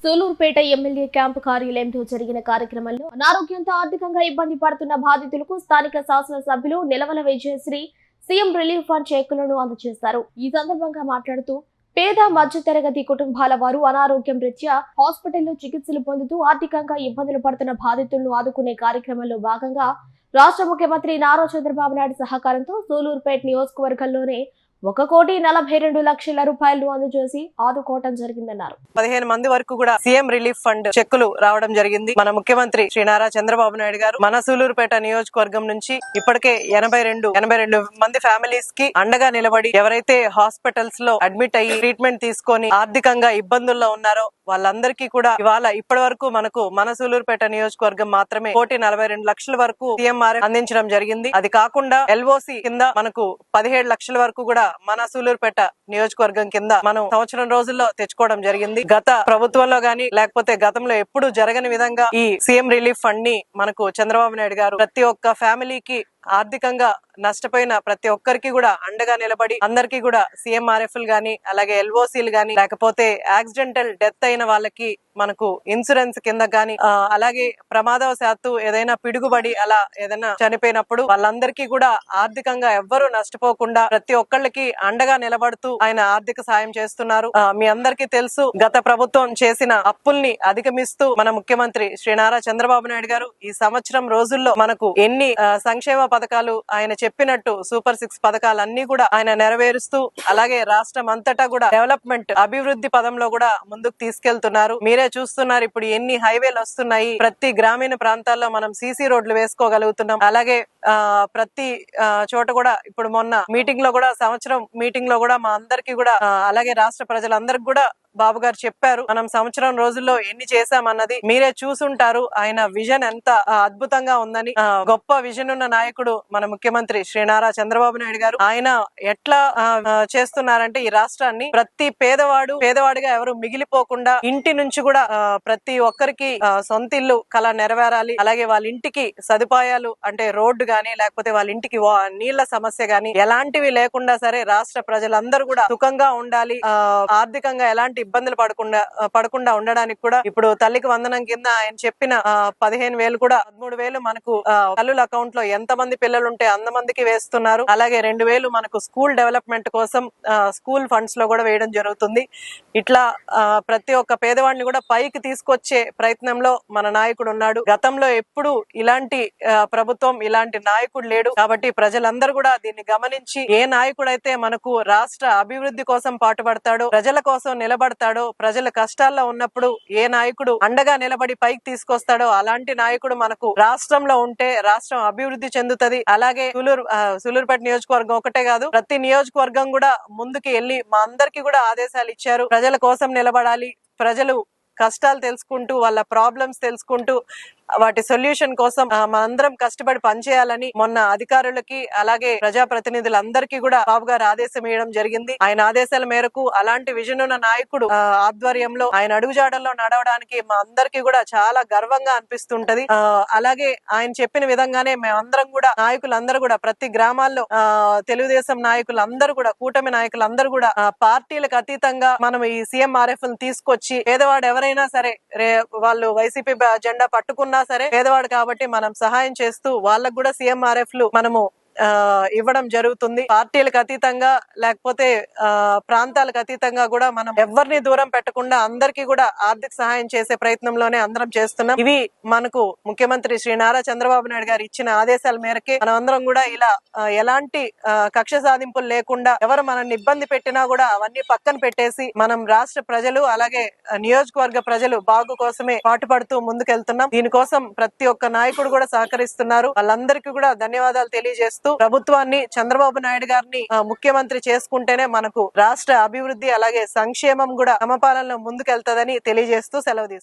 Sullurpeta MLA camp కార్యాలయంలో జరిగిన కార్యక్రమంలో అనారోగ్యంతో ఆర్థికంగా ఇబ్బంది పడుతున్న బాధితులకు స్థానిక శాసనసభ్యులు నిలవల విజయశ్రీ సీఎం రిలీఫ్ ఫండ్ చెక్కులను అందజేశారు. ఈ సందర్భంగా మాట్లాడుతూ పేద మధ్యతరగతి కుటుంబాల వారు అనారోగ్యం రీత్యా హాస్పిటల్లో చికిత్సలు పొందుతూ ఆర్థికంగా ఇబ్బందులు పడుతున్న బాధితులను ఆదుకునే కార్యక్రమంలో భాగంగా రాష్ట్ర ముఖ్యమంత్రి నారా చంద్రబాబు నాయుడు సహకారంతో సూలూరుపేట నియోజకవర్గంలోనే 1,42,00,000 రూపాయలు అందజేసి ఆదుకోవటం జరిగిందన్నారు. 15 మంది వరకు కూడా సీఎం రిలీఫ్ ఫండ్ చెక్కులు రావడం జరిగింది. మన ముఖ్యమంత్రి శ్రీ నారా చంద్రబాబు నాయుడు గారు మన సూలూరుపేట నియోజకవర్గం నుంచి ఇప్పటికే 82 మంది ఫ్యామిలీస్ కి అండగా నిలబడి ఎవరైతే హాస్పిటల్స్ లో అడ్మిట్ అయ్యి ట్రీట్మెంట్ తీసుకొని ఆర్థికంగా ఇబ్బందుల్లో ఉన్నారో వాళ్ళందరికీ కూడా ఇవాళ ఇప్పటి వరకు మనకు మన సూలూరుపేట నియోజకవర్గం మాత్రమే 1,42,00,000 వరకు సీఎంఆర్ఎఫ్ అందించడం జరిగింది. అది కాకుండా ఎల్ఓసి కింద మనకు 17 లక్షల వరకు కూడా మన సూలూరుపేట నియోజకవర్గం కింద మనం సంవత్సరం రోజుల్లో తెచ్చుకోవడం జరిగింది. గత ప్రభుత్వంలో గానీ లేకపోతే గతంలో ఎప్పుడు జరగని విధంగా ఈ సీఎం రిలీఫ్ ఫండ్ ని మనకు చంద్రబాబు నాయుడు గారు ప్రతి ఒక్క ఫ్యామిలీకి ఆర్థికంగా నష్టపోయిన ప్రతి ఒక్కరికి కూడా అండగా నిలబడి అందరికీ కూడా సీఎంఆర్ఎఫ్ గానీ అలాగే ఎల్ఓసీలు గానీ లేకపోతే యాక్సిడెంటల్ డెత్ అయిన వాళ్ళకి మనకు ఇన్సూరెన్స్ కింద గానీ అలాగే ప్రమాదవశాత్తు ఏదైనా పిడుగుబడి అలా ఏదైనా చనిపోయినప్పుడు వాళ్ళందరికీ కూడా ఆర్థికంగా ఎవ్వరూ నష్టపోకుండా ప్రతి ఒక్కళ్ళకి అండగా నిలబడుతూ ఆయన ఆర్థిక సాయం చేస్తున్నారు. మీ అందరికీ తెలుసు గత ప్రభుత్వం చేసిన అప్పుల్ని అధిగమిస్తూ మన ముఖ్యమంత్రి శ్రీ నారా చంద్రబాబు నాయుడు గారు ఈ సంవత్సరం రోజుల్లో మనకు ఎన్ని సంక్షేమ పథకాలు ఆయన చెప్పినట్టు సూపర్ 6 పథకాలన్నీ కూడా ఆయన నెరవేరుస్తూ అలాగే రాష్ట్రం అంతటా కూడా డెవలప్మెంట్ అభివృద్ధి పదంలో కూడా ముందుకు తీసుకెళ్తున్నారు. మీరే చూస్తున్నారు ఇప్పుడు ఎన్ని హైవేలు వస్తున్నాయి. ప్రతి గ్రామీణ ప్రాంతాల్లో మనం సీసీ రోడ్లు వేసుకోగలుగుతున్నాం. అలాగే ప్రతి చోట కూడా ఇప్పుడు మొన్న మీటింగ్ లో కూడా సంవత్సరం మీటింగ్ లో కూడా మా అందరికి కూడా అలాగే రాష్ట్ర ప్రజలందరికి కూడా బాబు గారు చెప్పారు మనం సంవత్సరం రోజుల్లో ఎన్ని చేశామన్నది మీరే చూసుంటారు. ఆయన విజన్ ఎంత అద్భుతంగా ఉందని. గొప్ప విజన్ ఉన్న నాయకుడు మన ముఖ్యమంత్రి శ్రీ నారా చంద్రబాబు నాయుడు గారు. ఆయన ఎట్లా చేస్తున్నారంటే ఈ రాష్ట్రాన్ని ప్రతి పేదవాడిగా ఎవరు మిగిలిపోకుండా ఇంటి నుంచి కూడా ప్రతి ఒక్కరికి సొంత ఇల్లు కళ నెరవేరాలి. అలాగే వాళ్ళ ఇంటికి సదుపాయాలు అంటే రోడ్డు గానీ లేకపోతే వాళ్ళ ఇంటికి నీళ్ల సమస్య గానీ ఎలాంటివి లేకుండా సరే రాష్ట్ర ప్రజలందరూ కూడా సుఖంగా ఉండాలి. ఆర్థికంగా ఎలాంటి ఇబ్బందులు పడకుండా ఉండడానికి కూడా ఇప్పుడు తల్లికి వందనం కింద ఆయన చెప్పిన 15,000 కూడా 13,000 మనకు తల్లుల అకౌంట్ లో ఎంత మంది పిల్లలు ఉంటే అంతమందికి వేస్తున్నారు. అలాగే 2,000 మనకు స్కూల్ డెవలప్మెంట్ కోసం స్కూల్ ఫండ్స్ లో కూడా వేయడం జరుగుతుంది. ఇట్లా ప్రతి ఒక్క పేదవాడిని కూడా పైకి తీసుకొచ్చే ప్రయత్నంలో మన నాయకుడు ఉన్నాడు. గతంలో ఎప్పుడు ఇలాంటి ప్రభుత్వం ఇలాంటి నాయకుడు లేడు. కాబట్టి ప్రజలందరూ కూడా దీన్ని గమనించి ఏ నాయకుడైతే మనకు రాష్ట్ర అభివృద్ధి కోసం పాటుపడతాడో ప్రజల కోసం నిలబడతాడో ప్రజల కష్టాల్లో ఉన్నప్పుడు ఏ నాయకుడు అండగా నిలబడి పైకి తీసుకొస్తాడో అలాంటి నాయకుడు మనకు రాష్ట్రంలో ఉంటే రాష్ట్రం అభివృద్ధి చెందుతది. అలాగే సూలూరుపేట నియోజకవర్గం ఒకటే కాదు ప్రతి నియోజకవర్గం కూడా ముందుకు వెళ్లి మా అందరికి కూడా ఆదేశాలు ఇచ్చారు. ప్రజల కోసం నిలబడాలి. ప్రజలు కష్టాలు తెలుసుకుంటూ వాళ్ళ ప్రాబ్లమ్స్ తెలుసుకుంటూ వాటి సొల్యూషన్ కోసం మనందరం కష్టపడి పనిచేయాలని మొన్న అధికారులకి అలాగే ప్రజాప్రతినిధులందరికీ కూడా బాబు గారు ఆదేశం ఇవ్వడం జరిగింది. ఆయన ఆదేశాల మేరకు అలాంటి విజన్ ఉన్న నాయకుడు ఆధ్వర్యంలో ఆయన అడుగుజాడల్లో నడవడానికి మా అందరికీ కూడా చాలా గర్వంగా అనిపిస్తుంటది. అలాగే ఆయన చెప్పిన విధంగానే మేమందరం కూడా నాయకులందరూ కూడా ప్రతి గ్రామాల్లో తెలుగుదేశం నాయకులందరూ కూడా కూటమి నాయకులందరూ కూడా పార్టీలకు అతీతంగా మనం ఈ సీఎంఆర్ఎఫ్ తీసుకొచ్చి పేదవాడు ఎవరైనా సరే వాళ్ళు వైసీపీ జెండా పట్టుకున్నా సరే పేదవాడు కాబట్టి మనం సహాయం చేస్తూ వాళ్ళకు కూడా సీఎంఆర్ఎఫ్ మనము ఇవ్వడం జరుగుతుంది. పార్టీలకు అతీతంగా లేకపోతే ప్రాంతాలకు అతీతంగా కూడా మనం ఎవరిని దూరం పెట్టకుండా అందరికీ కూడా ఆర్థిక సహాయం చేసే ప్రయత్నంలోనే అందరం చేస్తున్నాం. ఇవి మనకు ముఖ్యమంత్రి శ్రీ నారా చంద్రబాబు నాయుడు గారు ఇచ్చిన ఆదేశాల మేరకే మనం అందరం కూడా ఇలా ఎలాంటి కక్ష సాధింపులు లేకుండా ఎవరు మనల్ని ఇబ్బంది పెట్టినా కూడా అవన్నీ పక్కన పెట్టేసి మనం రాష్ట్ర ప్రజలు అలాగే నియోజకవర్గ ప్రజలు బాగు కోసమే పాటుపడుతూ ముందుకెళ్తున్నాం. దీనికోసం ప్రతి ఒక్క నాయకుడు కూడా సహకరిస్తున్నారు. వాళ్ళందరికీ కూడా ధన్యవాదాలు తెలియజేస్తూ ప్రభుత్వాన్ని చంద్రబాబు నాయుడు గారిని ముఖ్యమంత్రి చేసుకుంటేనే మనకు రాష్ట్ర అభివృద్ధి అలాగే సంక్షేమం కూడా సమపాలనలో ముందుకెళ్తదని తెలియజేస్తూ సెలవు తీసుకుంటాం.